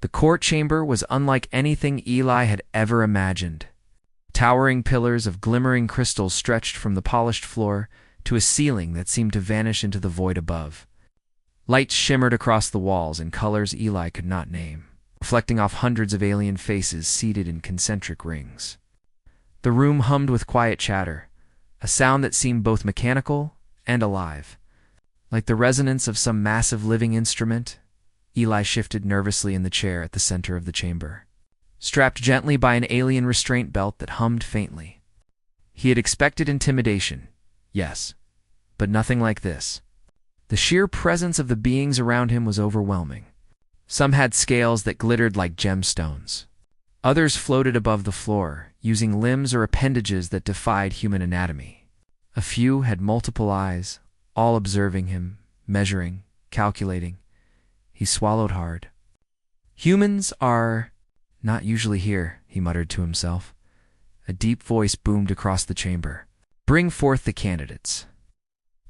The court chamber was unlike anything Eli had ever imagined. Towering pillars of glimmering crystals stretched from the polished floor to a ceiling that seemed to vanish into the void above. Lights shimmered across the walls in colors Eli could not name, reflecting off hundreds of alien faces seated in concentric rings. The room hummed with quiet chatter, a sound that seemed both mechanical and alive. Like the resonance of some massive living instrument, Eli shifted nervously in the chair at the center of the chamber, strapped gently by an alien restraint belt that hummed faintly. He had expected intimidation, yes, but nothing like this. The sheer presence of the beings around him was overwhelming. Some had scales that glittered like gemstones. Others floated above the floor, using limbs or appendages that defied human anatomy. A few had multiple eyes, all observing him, measuring, calculating. He swallowed hard. "Humans are not usually here," he muttered to himself. A deep voice boomed across the chamber. "Bring forth the candidates."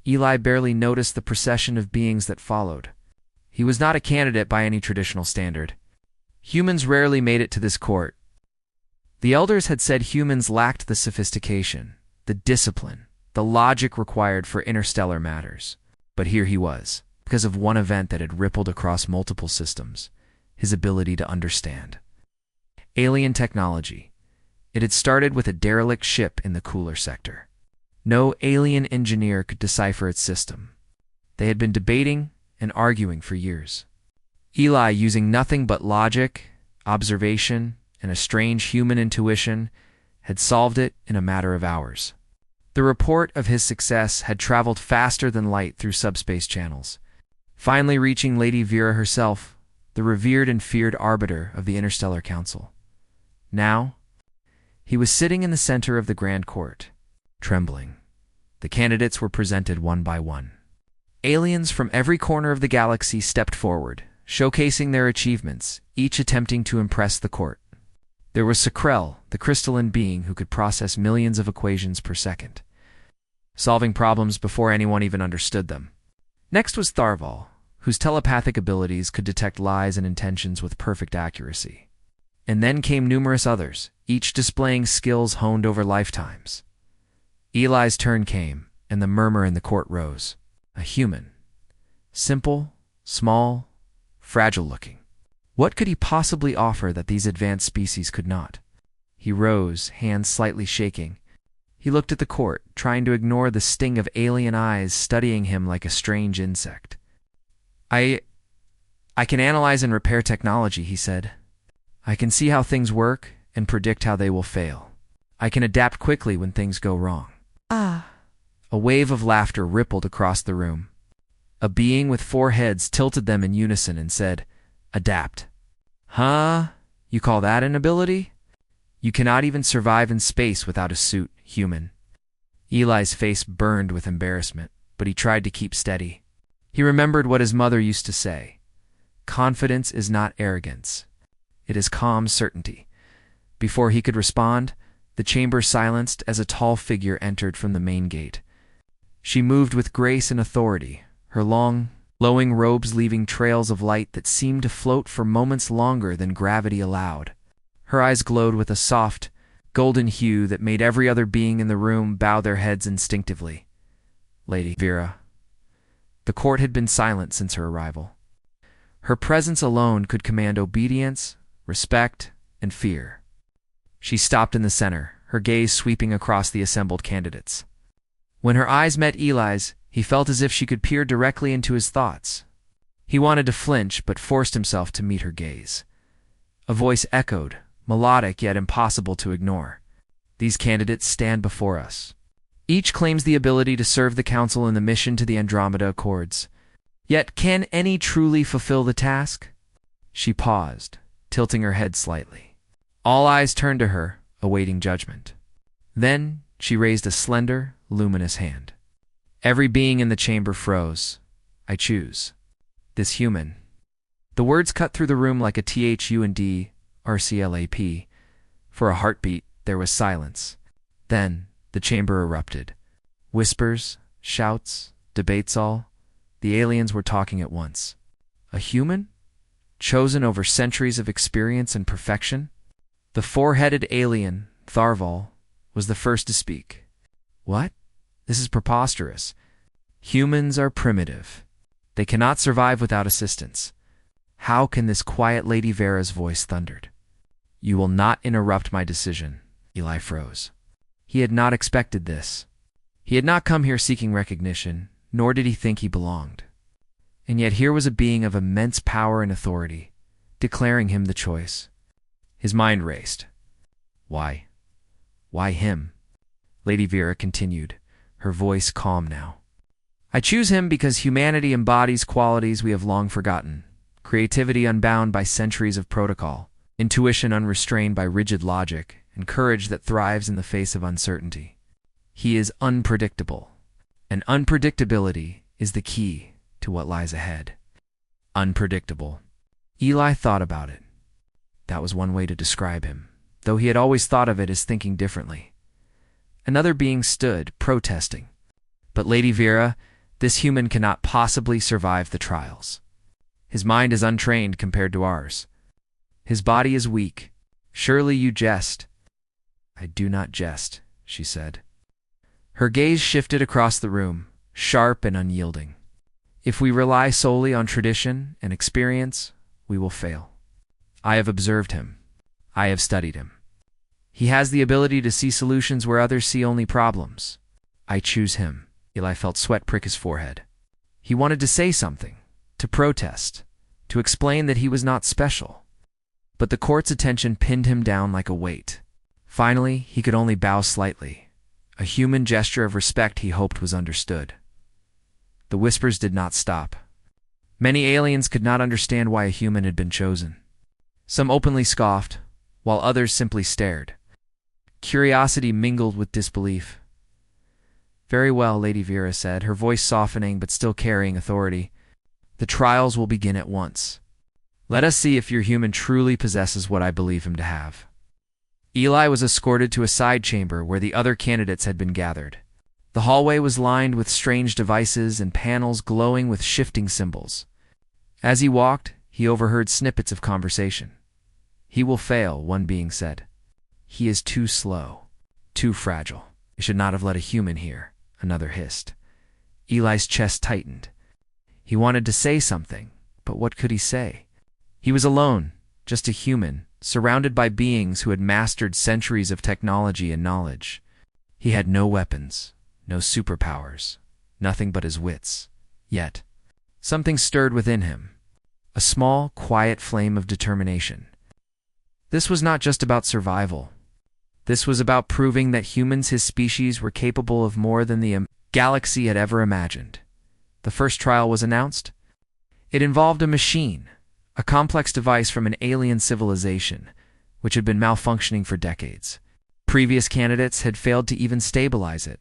Eli barely noticed the procession of beings that followed. He was not a candidate by any traditional standard. Humans rarely made it to this court. The elders had said humans lacked the sophistication, the discipline, the logic required for interstellar matters. But here he was, because of one event that had rippled across multiple systems: his ability to understand. Alien technology. It had started with a derelict ship in the cooler sector. No alien engineer could decipher its system. They had been debating and arguing for years. Eli, using nothing but logic, observation, and a strange human intuition, had solved it in a matter of hours. The report of his success had traveled faster than light through subspace channels, finally reaching Lady Vera herself, the revered and feared arbiter of the Interstellar Council. Now, he was sitting in the center of the Grand Court, trembling. The candidates were presented one by one. Aliens from every corner of the galaxy stepped forward, showcasing their achievements, each attempting to impress the court. There was Sakrel, the crystalline being who could process millions of equations per second, solving problems before anyone even understood them. Next was Tharval, whose telepathic abilities could detect lies and intentions with perfect accuracy. And then came numerous others, each displaying skills honed over lifetimes. Eli's turn came, and the murmur in the court rose. A human. Simple, small, fragile-looking. What could he possibly offer that these advanced species could not? He rose, hands slightly shaking. He looked at the court, trying to ignore the sting of alien eyes studying him like a strange insect. I can analyze and repair technology," he said. "I can see how things work and predict how they will fail. I can adapt quickly when things go wrong." Ah. A wave of laughter rippled across the room. A being with 4 heads tilted them in unison and said, "Adapt. Huh? You call that an ability? You cannot even survive in space without a suit, human." Eli's face burned with embarrassment, but he tried to keep steady. He remembered what his mother used to say: "Confidence is not arrogance. It is calm certainty." Before he could respond, the chamber silenced as a tall figure entered from the main gate. She moved with grace and authority, her long, flowing robes leaving trails of light that seemed to float for moments longer than gravity allowed. Her eyes glowed with a soft, golden hue that made every other being in the room bow their heads instinctively. Lady Vera. The court had been silent since her arrival. Her presence alone could command obedience, respect, and fear. She stopped in the center, her gaze sweeping across the assembled candidates. When her eyes met Eli's, he felt as if she could peer directly into his thoughts. He wanted to flinch, but forced himself to meet her gaze. A voice echoed, melodic yet impossible to ignore. "These candidates stand before us. Each claims the ability to serve the Council in the mission to the Andromeda Accords. Yet can any truly fulfill the task?" She paused, tilting her head slightly. All eyes turned to her, awaiting judgment. Then she raised a slender, luminous hand. Every being in the chamber froze. "I choose. This human." The words cut through the room like a THUND RCLAP. For a heartbeat, there was silence. Then the chamber erupted. Whispers, shouts, debates all. The aliens were talking at once. A human? chosen over centuries of experience and perfection? The four-headed alien, Tharval, was the first to speak. What? This is preposterous. Humans are primitive. They cannot survive without assistance. How can this quiet Lady Vera's voice thundered? You will not interrupt my decision. Eli froze. He had not expected this. He had not come here seeking recognition, nor did he think he belonged. And yet here was a being of immense power and authority, declaring him the choice. His mind raced. Why? Why him? Lady Vera continued, her voice calm now. I choose him because humanity embodies qualities we have long forgotten. Creativity unbound by centuries of protocol, intuition unrestrained by rigid logic, and courage that thrives in the face of uncertainty. He is unpredictable, and unpredictability is the key to what lies ahead. Unpredictable. Eli thought about it. That was one way to describe him, though he had always thought of it as thinking differently. Another being stood, protesting. But Lady Vera, this human cannot possibly survive the trials. His mind is untrained compared to ours. His body is weak. Surely you jest. I do not jest, she said. Her gaze shifted across the room, sharp and unyielding. If we rely solely on tradition and experience, we will fail. I have observed him. I have studied him. He has the ability to see solutions where others see only problems. I choose him. Eli felt sweat prick his forehead. He wanted to say something, to protest, to explain that he was not special. But the court's attention pinned him down like a weight. Finally, he could only bow slightly, a human gesture of respect he hoped was understood. The whispers did not stop. Many aliens could not understand why a human had been chosen. Some openly scoffed, while others simply stared. Curiosity mingled with disbelief. Very well, Lady Vera said, her voice softening but still carrying authority. The trials will begin at once. Let us see if your human truly possesses what I believe him to have. Eli was escorted to a side chamber where the other candidates had been gathered. The hallway was lined with strange devices and panels glowing with shifting symbols. As he walked, he overheard snippets of conversation. He will fail, one being said. He is too slow, too fragile. You should not have let a human here, another hissed. Eli's chest tightened. He wanted to say something, but what could he say? He was alone, just a human, surrounded by beings who had mastered centuries of technology and knowledge. He had no weapons, no superpowers, nothing but his wits. Yet, something stirred within him, a small, quiet flame of determination. This was not just about survival. This was about proving that humans, his species, were capable of more than the galaxy had ever imagined. The first trial was announced. It involved a machine, a complex device from an alien civilization, which had been malfunctioning for decades. Previous candidates had failed to even stabilize it.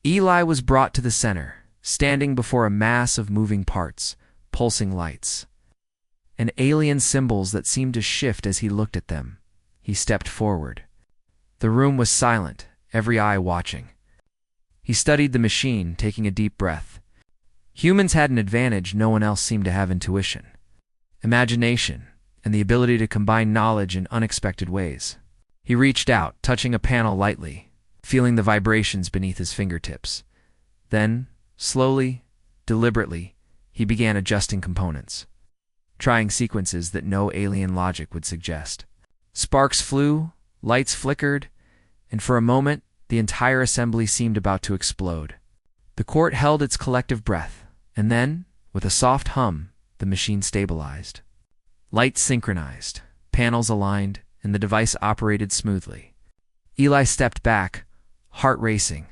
Eli was brought to the center, standing before a mass of moving parts, pulsing lights, and alien symbols that seemed to shift as he looked at them. He stepped forward. The room was silent, every eye watching. He studied the machine, taking a deep breath. Humans had an advantage no one else seemed to have: intuition, imagination, and the ability to combine knowledge in unexpected ways. He reached out, touching a panel lightly, feeling the vibrations beneath his fingertips. Then, slowly, deliberately, he began adjusting components, trying sequences that no alien logic would suggest. Sparks flew, lights flickered, and for a moment, the entire assembly seemed about to explode. The court held its collective breath, and then, with a soft hum, the machine stabilized. Lights synchronized, panels aligned, and the device operated smoothly. Eli stepped back, heart racing.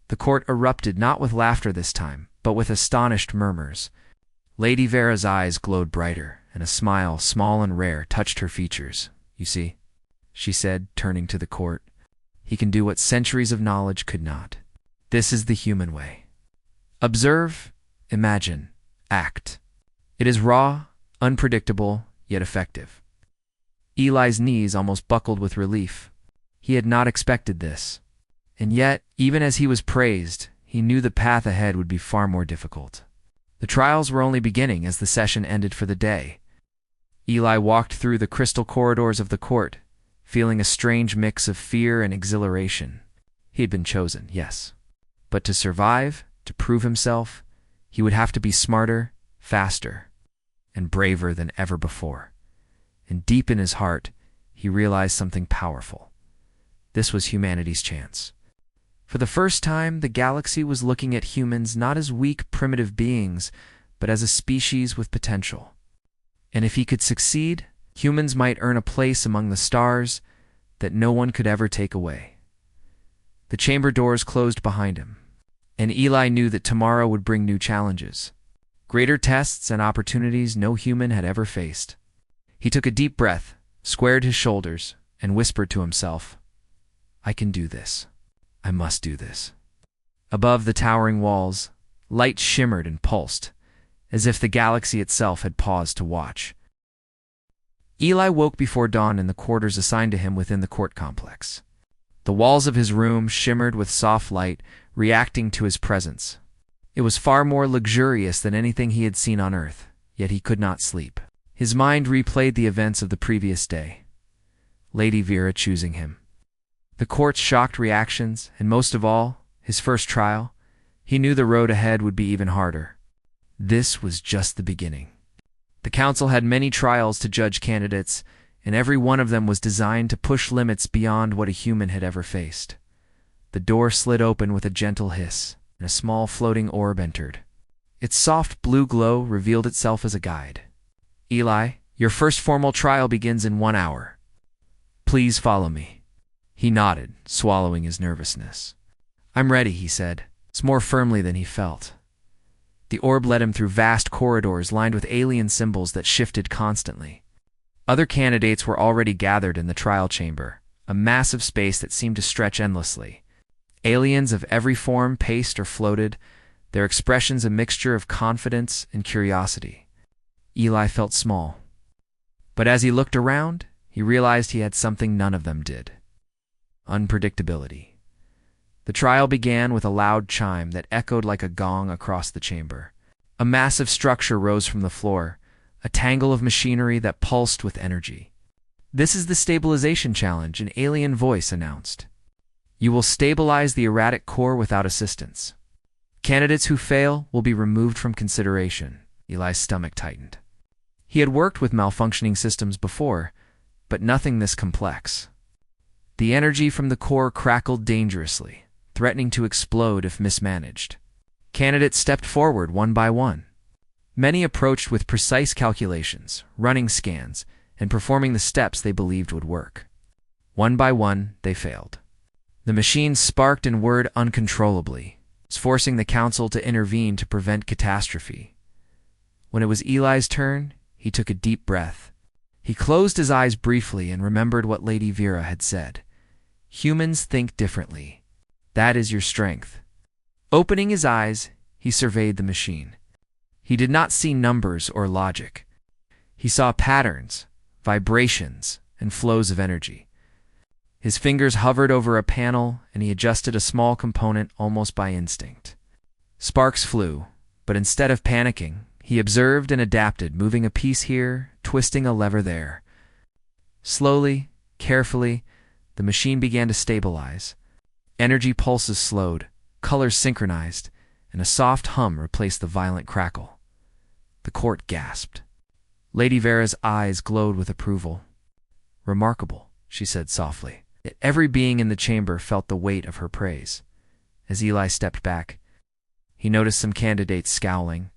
The court erupted not with laughter this time, but with astonished murmurs. Lady Vera's eyes glowed brighter, and a smile, small and rare, touched her features. You see, she said, turning to the court, he can do what centuries of knowledge could not. This is the human way. Observe, imagine, act. It is raw, unpredictable, yet effective. Eli's knees almost buckled with relief. He had not expected this. And yet, even as he was praised, he knew the path ahead would be far more difficult. The trials were only beginning as the session ended for the day. Eli walked through the crystal corridors of the court, feeling a strange mix of fear and exhilaration. He had been chosen, yes. But to survive, to prove himself, he would have to be smarter, faster, and braver than ever before. And deep in his heart, he realized something powerful. This was humanity's chance. For the first time, the galaxy was looking at humans not as weak, primitive beings, but as a species with potential. And if he could succeed, humans might earn a place among the stars that no one could ever take away. The chamber doors closed behind him, and Eli knew that tomorrow would bring new challenges, greater tests and opportunities no human had ever faced. He took a deep breath, squared his shoulders, and whispered to himself, "I can do this. I must do this." Above the towering walls, light shimmered and pulsed, as if the galaxy itself had paused to watch. Eli woke before dawn in the quarters assigned to him within the court complex. The walls of his room shimmered with soft light, reacting to his presence. It was far more luxurious than anything he had seen on Earth, yet he could not sleep. His mind replayed the events of the previous day. Lady Vera choosing him. The court's shocked reactions, and most of all, his first trial. He knew the road ahead would be even harder. This was just the beginning. The council had many trials to judge candidates, and every one of them was designed to push limits beyond what a human had ever faced. The door slid open with a gentle hiss, and a small floating orb entered. Its soft blue glow revealed itself as a guide. "Eli, your first formal trial begins in 1 hour. Please follow me." He nodded, swallowing his nervousness. "I'm ready," he said, more firmly than he felt. The orb led him through vast corridors lined with alien symbols that shifted constantly. Other candidates were already gathered in the trial chamber, a massive space that seemed to stretch endlessly. Aliens of every form paced or floated, their expressions a mixture of confidence and curiosity. Eli felt small. But as he looked around, he realized he had something none of them did. Unpredictability. The trial began with a loud chime that echoed like a gong across the chamber. A massive structure rose from the floor, a tangle of machinery that pulsed with energy. "This is the stabilization challenge," an alien voice announced. "You will stabilize the erratic core without assistance. Candidates who fail will be removed from consideration." Eli's stomach tightened. He had worked with malfunctioning systems before, but nothing this complex. The energy from the core crackled dangerously, threatening to explode if mismanaged. Candidates stepped forward one by one. Many approached with precise calculations, running scans, and performing the steps they believed would work. One by one, they failed. The machine sparked and whirred uncontrollably, forcing the council to intervene to prevent catastrophe. When it was Eli's turn, he took a deep breath. He closed his eyes briefly and remembered what Lady Vera had said. "Humans think differently. That is your strength." Opening his eyes, he surveyed the machine. He did not see numbers or logic. He saw patterns, vibrations, and flows of energy. His fingers hovered over a panel, and he adjusted a small component almost by instinct. Sparks flew, but instead of panicking, he observed and adapted, moving a piece here, twisting a lever there. Slowly, carefully, the machine began to stabilize. Energy pulses slowed, colors synchronized, and a soft hum replaced the violent crackle. The court gasped. Lady Vera's eyes glowed with approval. "Remarkable," she said softly. Yet every being in the chamber felt the weight of her praise. As Eli stepped back, he noticed some candidates scowling,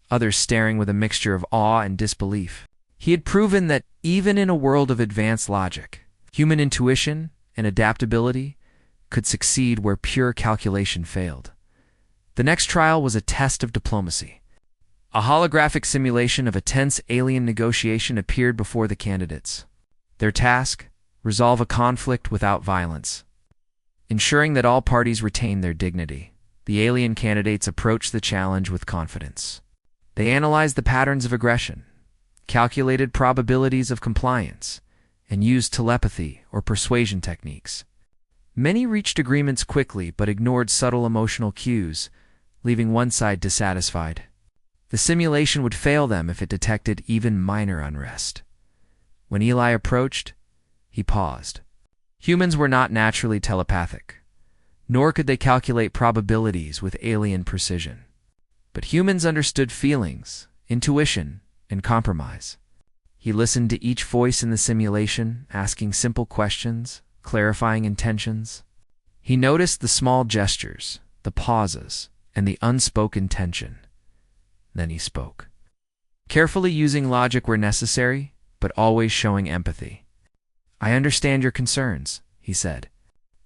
others staring with a mixture of awe and disbelief. He had proven that even in a world of advanced logic, human intuition and adaptability could succeed where pure calculation failed. The next trial was a test of diplomacy. A holographic simulation of a tense alien negotiation appeared before the candidates. Their task: resolve a conflict without violence. Ensuring that all parties retain their dignity, the alien candidates approached the challenge with confidence. They analyzed the patterns of aggression, calculated probabilities of compliance, and used telepathy or persuasion techniques. Many reached agreements quickly but ignored subtle emotional cues, leaving one side dissatisfied. The simulation would fail them if it detected even minor unrest. When Eli approached, he paused. Humans were not naturally telepathic, nor could they calculate probabilities with alien precision. But humans understood feelings, intuition, and compromise. He listened to each voice in the simulation, asking simple questions, clarifying intentions. He noticed the small gestures, the pauses, and the unspoken tension. Then he spoke, carefully using logic where necessary, but always showing empathy. "I understand your concerns," he said.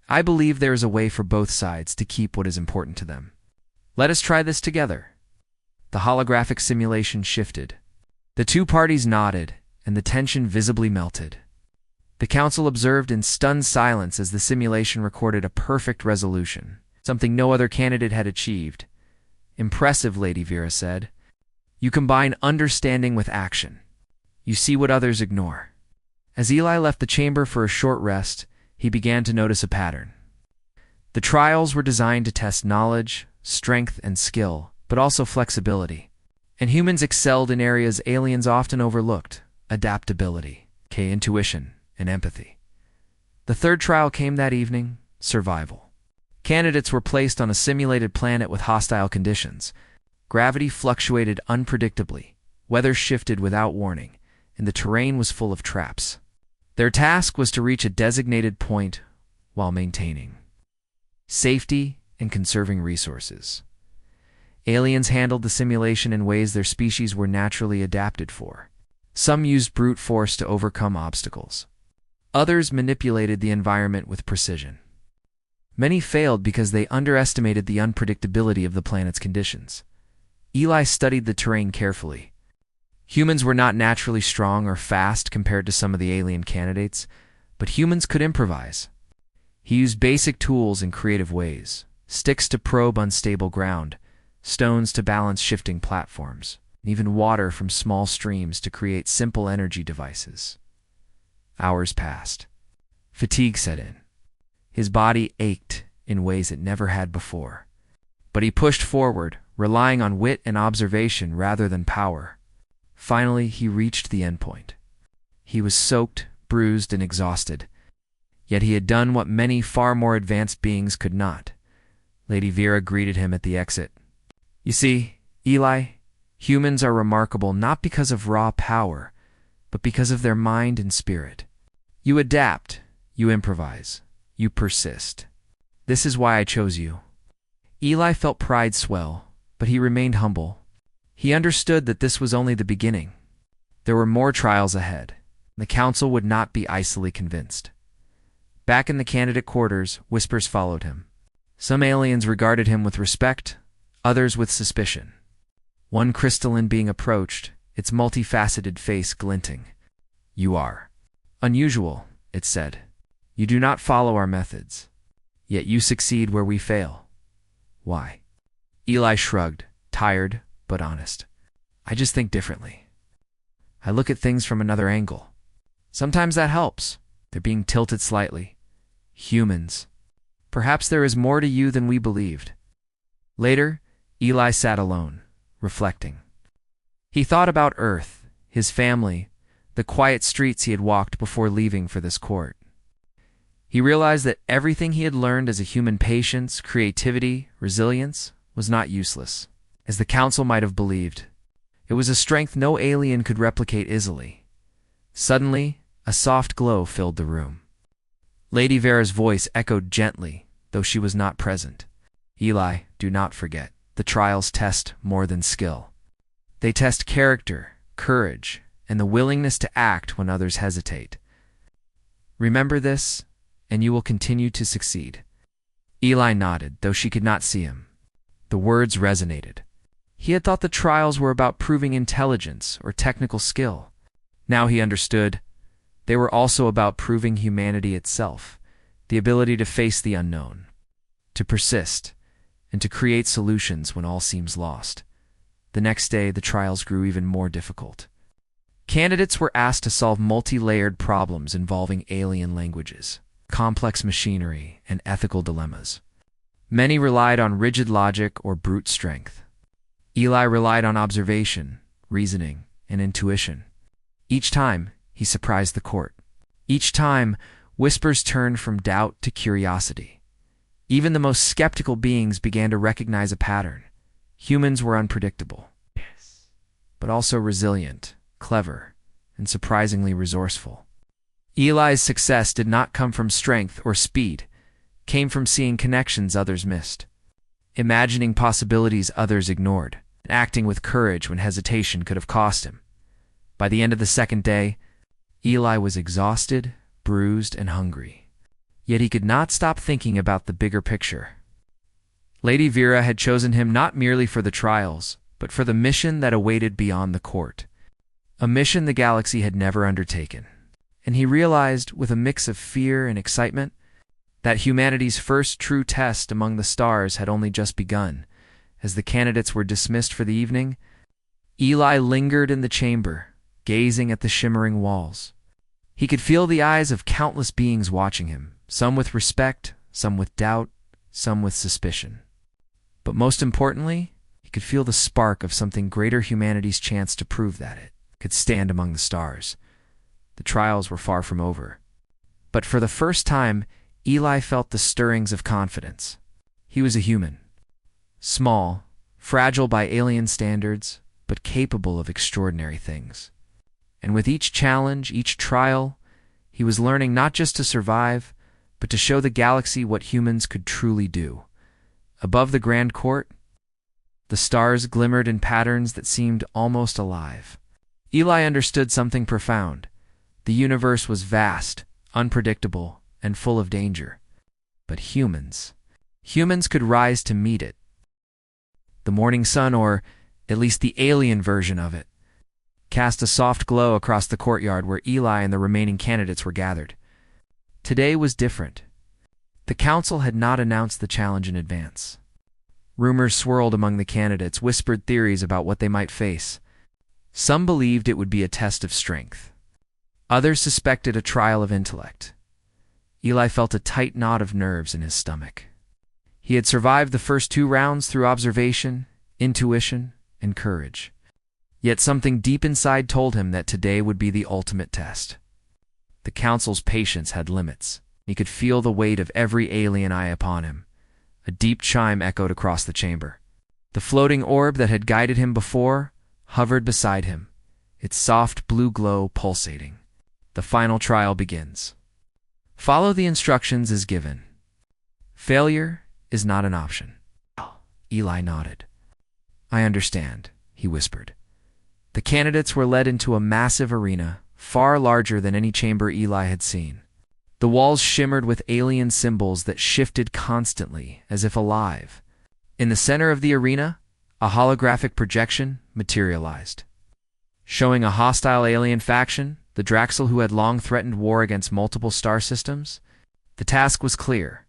"I believe there is a way for both sides to keep what is important to them. Let us try this together." The holographic simulation shifted. The two parties nodded, and the tension visibly melted. The council observed in stunned silence as the simulation recorded a perfect resolution, something no other candidate had achieved. "Impressive," Lady Vera said. "You combine understanding with action. You see what others ignore." As Eli left the chamber for a short rest, he began to notice a pattern. The trials were designed to test knowledge, strength, and skill, but also flexibility. And humans excelled in areas aliens often overlooked: adaptability, intuition, and empathy. The third trial came that evening: survival. Candidates were placed on a simulated planet with hostile conditions. Gravity fluctuated unpredictably, weather shifted without warning, and the terrain was full of traps. Their task was to reach a designated point while maintaining safety and conserving resources. Aliens handled the simulation in ways their species were naturally adapted for. Some used brute force to overcome obstacles. Others manipulated the environment with precision. Many failed because they underestimated the unpredictability of the planet's conditions. Eli studied the terrain carefully. Humans were not naturally strong or fast compared to some of the alien candidates, but humans could improvise. He used basic tools in creative ways: sticks to probe unstable ground, stones to balance shifting platforms, and even water from small streams to create simple energy devices. Hours passed. Fatigue set in. His body ached in ways it never had before. But he pushed forward, relying on wit and observation rather than power. Finally, he reached the endpoint. He was soaked, bruised, and exhausted. Yet he had done what many far more advanced beings could not. Lady Vera greeted him at the exit. "You see, Eli, humans are remarkable not because of raw power, but because of their mind and spirit. You adapt, you improvise, you persist. This is why I chose you." Eli felt pride swell, but he remained humble. He understood that this was only the beginning. There were more trials ahead. The council would not be icily convinced. Back in the candidate quarters, whispers followed him. Some aliens regarded him with respect, others with suspicion. One crystalline being approached, its multifaceted face glinting. "You are unusual," it said. "You do not follow our methods. Yet you succeed where we fail. Why?" Eli shrugged, tired but honest. "I just think differently. I look at things from another angle. Sometimes that helps. They're being tilted slightly. Humans. Perhaps there is more to you than we believed." Later, Eli sat alone, reflecting. He thought about Earth, his family, the quiet streets he had walked before leaving for this court. He realized that everything he had learned as a human: patience, creativity, resilience, was not useless, as the council might have believed. It was a strength no alien could replicate easily. Suddenly, a soft glow filled the room. Lady Vera's voice echoed gently, though she was not present. "Eli, do not forget, the trials test more than skill. They test character, courage, and the willingness to act when others hesitate. Remember this, and you will continue to succeed." Eli nodded, though she could not see him. The words resonated. He had thought the trials were about proving intelligence or technical skill. Now he understood. They were also about proving humanity itself, the ability to face the unknown, to persist, and to create solutions when all seems lost. The next day, the trials grew even more difficult. Candidates were asked to solve multi-layered problems involving alien languages, complex machinery, and ethical dilemmas. Many relied on rigid logic or brute strength. Eli relied on observation, reasoning, and intuition. Each time, he surprised the court. Each time, whispers turned from doubt to curiosity. Even the most skeptical beings began to recognize a pattern. Humans were unpredictable, but also resilient, clever, and surprisingly resourceful. Eli's success did not come from strength or speed, came from seeing connections others missed, imagining possibilities others ignored, and acting with courage when hesitation could have cost him. By the end of the second day, Eli was exhausted, bruised, and hungry. Yet he could not stop thinking about the bigger picture. Lady Vera had chosen him not merely for the trials, but for the mission that awaited beyond the court. A mission the galaxy had never undertaken. And he realized, with a mix of fear and excitement, that humanity's first true test among the stars had only just begun. As the candidates were dismissed for the evening, Eli lingered in the chamber, gazing at the shimmering walls. He could feel the eyes of countless beings watching him, some with respect, some with doubt, some with suspicion. But most importantly, he could feel the spark of something greater, humanity's chance to prove that it could stand among the stars. The trials were far from over. But for the first time, Eli felt the stirrings of confidence. He was a human. Small, fragile by alien standards, but capable of extraordinary things. And with each challenge, each trial, he was learning not just to survive, but to show the galaxy what humans could truly do. Above the Grand Court, the stars glimmered in patterns that seemed almost alive. Eli understood something profound. The universe was vast, unpredictable, and full of danger. But humans could rise to meet it. The morning sun, or at least the alien version of it, cast a soft glow across the courtyard where Eli and the remaining candidates were gathered. Today was different. The council had not announced the challenge in advance. Rumors swirled among the candidates, whispered theories about what they might face. Some believed it would be a test of strength. Others suspected a trial of intellect. Eli felt a tight knot of nerves in his stomach. He had survived the first 2 rounds through observation, intuition, and courage. Yet something deep inside told him that today would be the ultimate test. The council's patience had limits. He could feel the weight of every alien eye upon him. A deep chime echoed across the chamber. The floating orb that had guided him before hovered beside him, its soft blue glow pulsating. The final trial begins. Follow the instructions as given. Failure is not an option. Eli nodded. I understand, he whispered. The candidates were led into a massive arena, far larger than any chamber Eli had seen. The walls shimmered with alien symbols that shifted constantly, as if alive. In the center of the arena, a holographic projection materialized. Showing a hostile alien faction, the Draxel who had long threatened war against multiple star systems. The task was clear: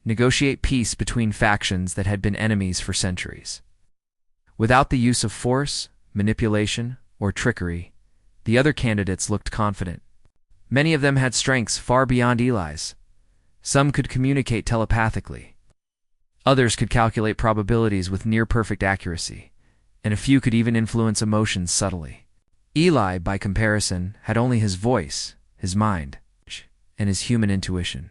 negotiate peace between factions that had been enemies for centuries. Without the use of force, manipulation, or trickery, the other candidates looked confident. Many of them had strengths far beyond Eli's. Some could communicate telepathically. Others could calculate probabilities with near-perfect accuracy, and a few could even influence emotions subtly. Eli, by comparison, had only his voice, his mind, and his human intuition.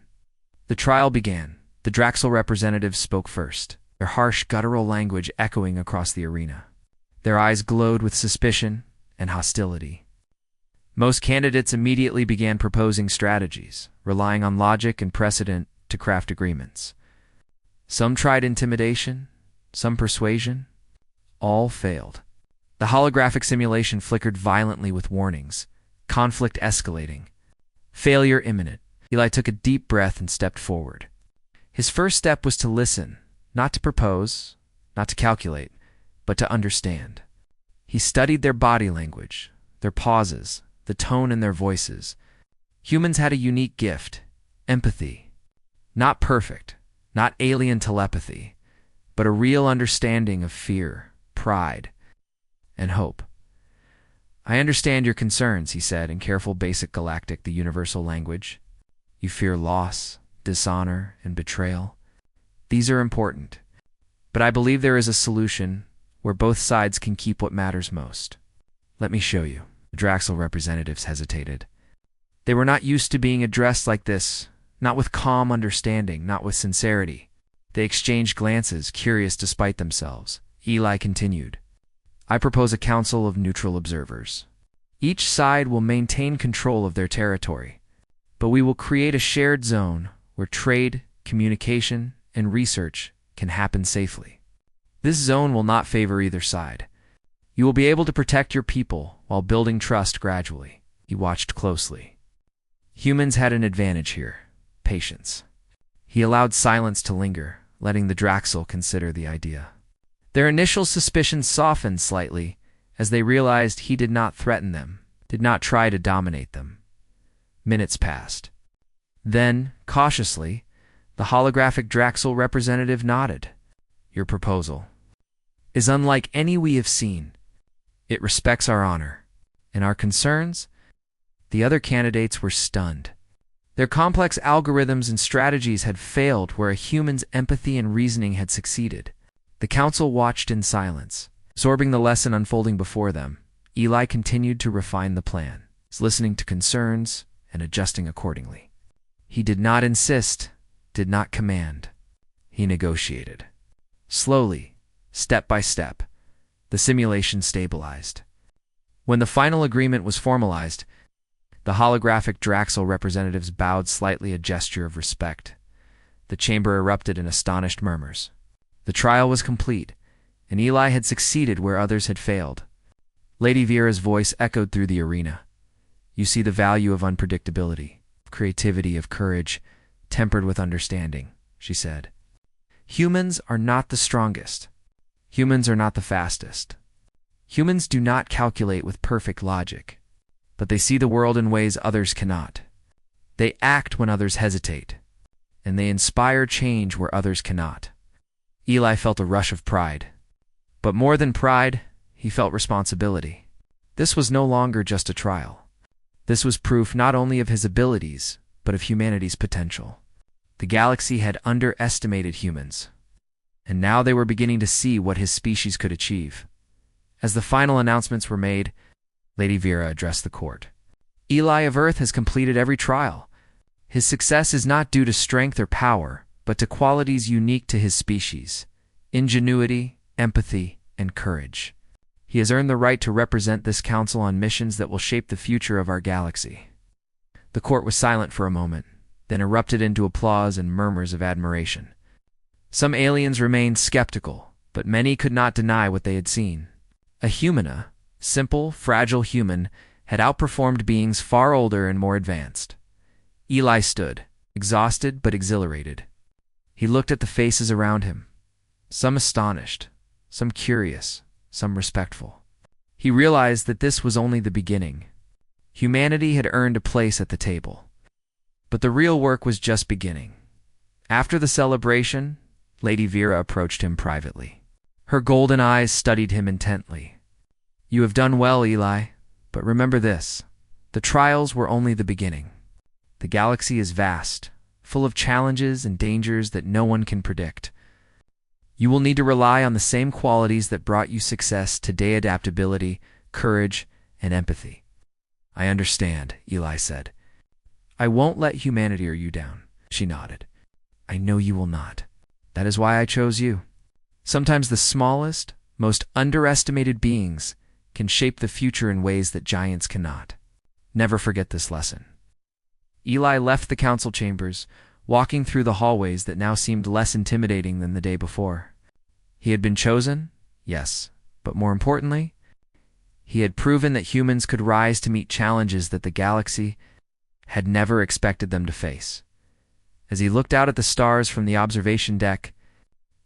The trial began. The Draxel representatives spoke first, their harsh, guttural language echoing across the arena. Their eyes glowed with suspicion and hostility. Most candidates immediately began proposing strategies, relying on logic and precedent to craft agreements. Some tried intimidation, some persuasion. All failed. The holographic simulation flickered violently with warnings, conflict escalating, failure imminent. Eli took a deep breath and stepped forward. His first step was to listen, not to propose, not to calculate, but to understand. He studied their body language, their pauses, the tone in their voices. Humans had a unique gift: empathy. Not perfect, not alien telepathy, but a real understanding of fear, pride, and hope. I understand your concerns, he said in careful basic galactic, the universal language. You fear loss, dishonor, and betrayal. These are important, but I believe there is a solution where both sides can keep what matters most. Let me show you. The Draxel representatives hesitated. They were not used to being addressed like this, not with calm understanding, not with sincerity. They exchanged glances, curious despite themselves. Eli continued, I propose a council of neutral observers. Each side will maintain control of their territory, but we will create a shared zone where trade, communication, and research can happen safely. This zone will not favor either side. You will be able to protect your people while building trust gradually. He watched closely. Humans had an advantage here: patience. He allowed silence to linger, letting the Draxel consider the idea. Their initial suspicions softened slightly as they realized he did not threaten them, did not try to dominate them. Minutes passed. Then, cautiously, the holographic Draxel representative nodded. Your proposal is unlike any we have seen. It respects our honor and our concerns. The other candidates were stunned. Their complex algorithms and strategies had failed where a human's empathy and reasoning had succeeded. The council watched in silence, absorbing the lesson unfolding before them. Eli continued to refine the plan, listening to concerns and adjusting accordingly. He did not insist, did not command. He negotiated. Slowly, step by step, the simulation stabilized. When the final agreement was formalized, the holographic Draxel representatives bowed slightly, a gesture of respect. The chamber erupted in astonished murmurs. The trial was complete, and Eli had succeeded where others had failed. Lady Vera's voice echoed through the arena. You see the value of unpredictability, of creativity, of courage, tempered with understanding, she said. Humans are not the strongest. Humans are not the fastest. Humans do not calculate with perfect logic, but they see the world in ways others cannot. They act when others hesitate, and they inspire change where others cannot. Eli felt a rush of pride. But more than pride, he felt responsibility. This was no longer just a trial. This was proof not only of his abilities, but of humanity's potential. The galaxy had underestimated humans, and now they were beginning to see what his species could achieve. As the final announcements were made, Lady Vera addressed the court. Eli of Earth has completed every trial. His success is not due to strength or power, but to qualities unique to his species: ingenuity, empathy, and courage. He has earned the right to represent this council on missions that will shape the future of our galaxy. The court was silent for a moment, then erupted into applause and murmurs of admiration. Some aliens remained skeptical, but many could not deny what they had seen. A humana, simple, fragile human, had outperformed beings far older and more advanced. Eli stood, exhausted but exhilarated. He looked at the faces around him, some astonished, some curious, some respectful. He realized that this was only the beginning. Humanity had earned a place at the table. But the real work was just beginning. After the celebration, Lady Vera approached him privately. Her golden eyes studied him intently. You have done well, Eli, but remember this: the trials were only the beginning. The galaxy is vast, full of challenges and dangers that no one can predict. You will need to rely on the same qualities that brought you success today: adaptability, courage, and empathy. I understand, Eli said. I won't let humanity wear you down, she nodded. I know you will not. That is why I chose you. Sometimes the smallest, most underestimated beings can shape the future in ways that giants cannot. Never forget this lesson. Eli left the council chambers, walking through the hallways that now seemed less intimidating than the day before. He had been chosen, yes, but more importantly, he had proven that humans could rise to meet challenges that the galaxy had never expected them to face. As he looked out at the stars from the observation deck,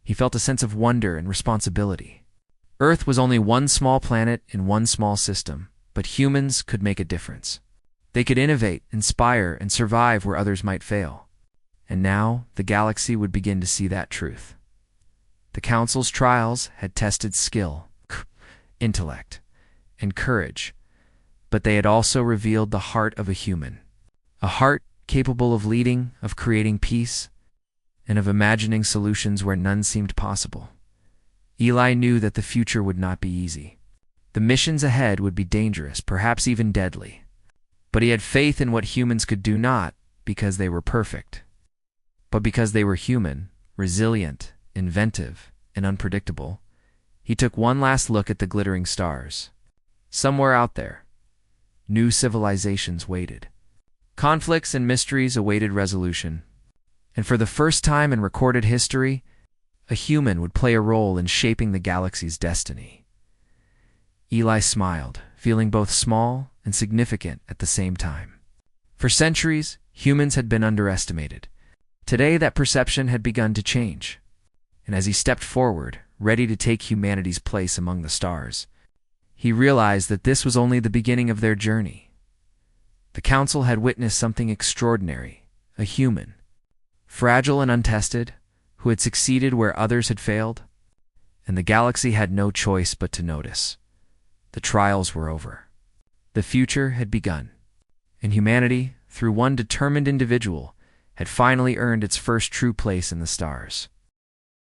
he felt a sense of wonder and responsibility. Earth was only one small planet in one small system, but humans could make a difference. They could innovate, inspire, and survive where others might fail. And now the galaxy would begin to see that truth. The Council's trials had tested skill, intellect, and courage, but they had also revealed the heart of a human. A heart capable of leading, of creating peace, and of imagining solutions where none seemed possible. Eli knew that the future would not be easy. The missions ahead would be dangerous, perhaps even deadly. But he had faith in what humans could do, not because they were perfect, but because they were human, resilient, inventive, and unpredictable. He took one last look at the glittering stars. Somewhere out there, new civilizations waited. Conflicts and mysteries awaited resolution. And for the first time in recorded history, a human would play a role in shaping the galaxy's destiny. Eli smiled, feeling both small and significant at the same time. For centuries, humans had been underestimated. Today, that perception had begun to change. And as he stepped forward, ready to take humanity's place among the stars, he realized that this was only the beginning of their journey. The Council had witnessed something extraordinary, a human, fragile and untested, who had succeeded where others had failed, and the galaxy had no choice but to notice. The trials were over. The future had begun, and humanity, through one determined individual, had finally earned its first true place in the stars.